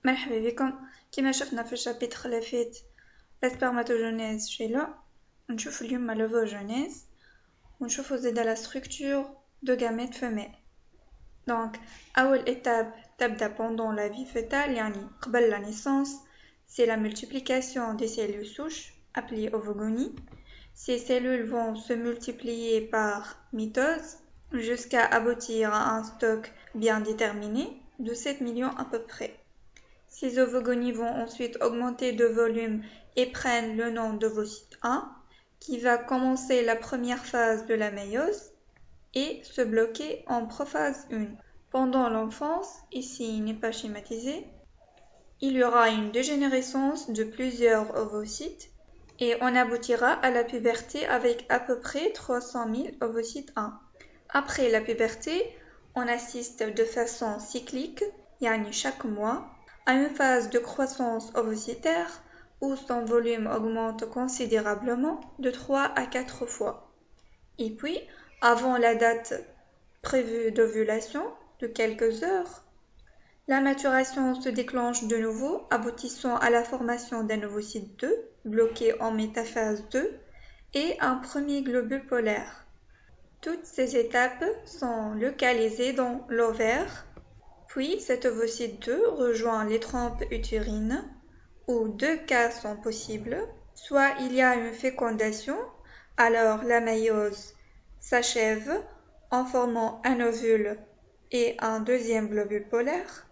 مرحبا بكم. كما شفنا في الشابتر اللي فات la spermatogenèse chez l'homme نشوف اليوم l'ovogenèse ونشوفو زادا la structure de gamètes femelles. Donc أول étape تبدأ pendant la vie fœtale يعني قبل la naissance, c'est la multiplication des cellules souches appelées ovogonie. Ces cellules vont se multiplier par mitose jusqu'à aboutir à un stock bien déterminé de 7 millions à peu près. Ces ovogonies vont ensuite augmenter de volume et prennent le nom d'ovocyte 1 qui va commencer la première phase de la méiose et se bloquer en prophase 1. Pendant l'enfance, ici il n'est pas schématisé, il y aura une dégénérescence de plusieurs ovocytes et on aboutira à la puberté avec à peu près 300 000 ovocytes 1. Après la puberté, on assiste de façon cyclique, yani chaque mois, à une phase de croissance ovocytaire où son volume augmente considérablement de 3 à 4 fois. Et puis, avant la date prévue d'ovulation de quelques heures, la maturation se déclenche de nouveau, aboutissant à la formation d'un ovocyte 2, bloqué en métaphase 2, et un premier globule polaire. Toutes ces étapes sont localisées dans l'ovaire. Puis cet ovocyte 2 rejoint les trompes utérines, où deux cas sont possibles. Soit il y a une fécondation, alors la méiose s'achève en formant un ovule et un deuxième globule polaire.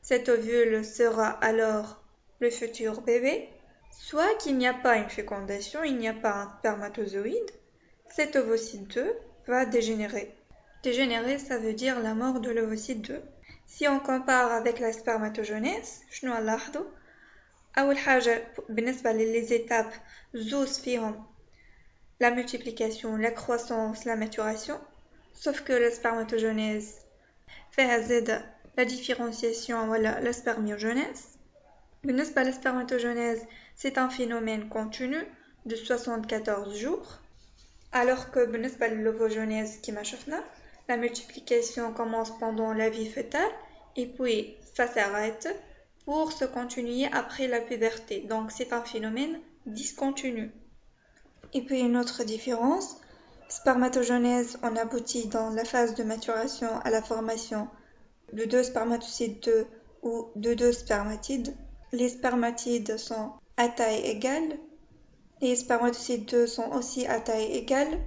Cet ovule sera alors le futur bébé. Soit qu'il n'y a pas une fécondation, il n'y a pas un spermatozoïde, cet ovocyte 2 va dégénérer. Dégénérer, ça veut dire la mort de l'ovocyte 2. Si on compare avec la spermatogenèse, شنو نلاحظوا؟ أول حاجة بالنسبة les étapes زوز فيهم la multiplication, la croissance, la maturation, sauf que la spermatogenèse فيها زادة la différenciation ولا la spermiogenèse. بالنسبة la spermatogenèse, c'est un phénomène continu de 74 jours, alors que بالنسبة l'ovogenèse كما شفنا, la multiplication commence pendant la vie fœtale et puis ça s'arrête pour se continuer après la puberté. Donc c'est un phénomène discontinu. Et puis une autre différence, spermatogenèse, on aboutit dans la phase de maturation à la formation de deux spermatocytes 2 ou de deux spermatides. Les spermatides sont à taille égale, les spermatocytes 2 sont aussi à taille égale,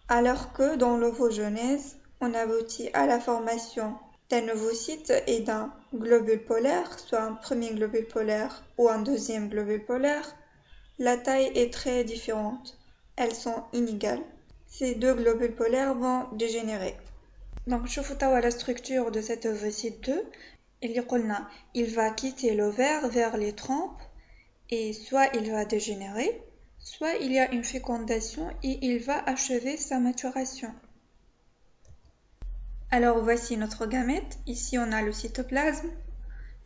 alors que dans l'ovogenèse, on aboutit à la formation d'un ovocyte et d'un globule polaire, soit un premier globule polaire ou un deuxième globule polaire. La taille est très différente, elles sont inégales. Ces deux globules polaires vont dégénérer. Donc, شوفوا توا la structure de cet ovocyte 2. Il va quitter l'ovaire vers les trompes et soit il va dégénérer, soit il y a une fécondation et il va achever sa maturation. Alors voici notre gamète. Ici on a le cytoplasme.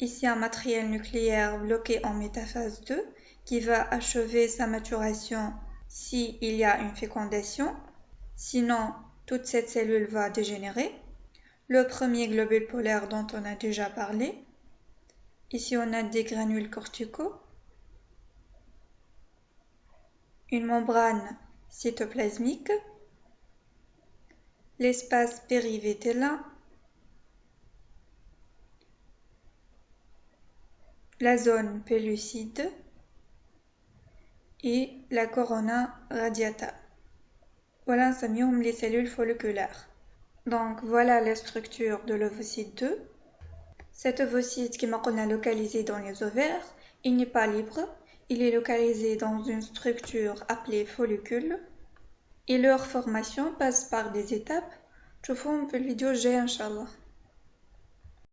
Ici un matériel nucléaire bloqué en métaphase 2 qui va achever sa maturation s'il y a une fécondation. Sinon, toute cette cellule va dégénérer. Le premier globule polaire dont on a déjà parlé. Ici on a des granules corticaux. Une membrane cytoplasmique, l'espace périvétélin, la zone pellucide et la corona radiata. Voilà nsميهم les cellules folliculaires. Donc voilà la structure de l'ovocyte 2. Cet ovocyte qui est localisé dans les ovaires, il n'est pas libre. Il est localisé dans une structure appelée follicule et leur formation passe par des étapes. نشوفهم في الفيديو الجاي إن شاء الله.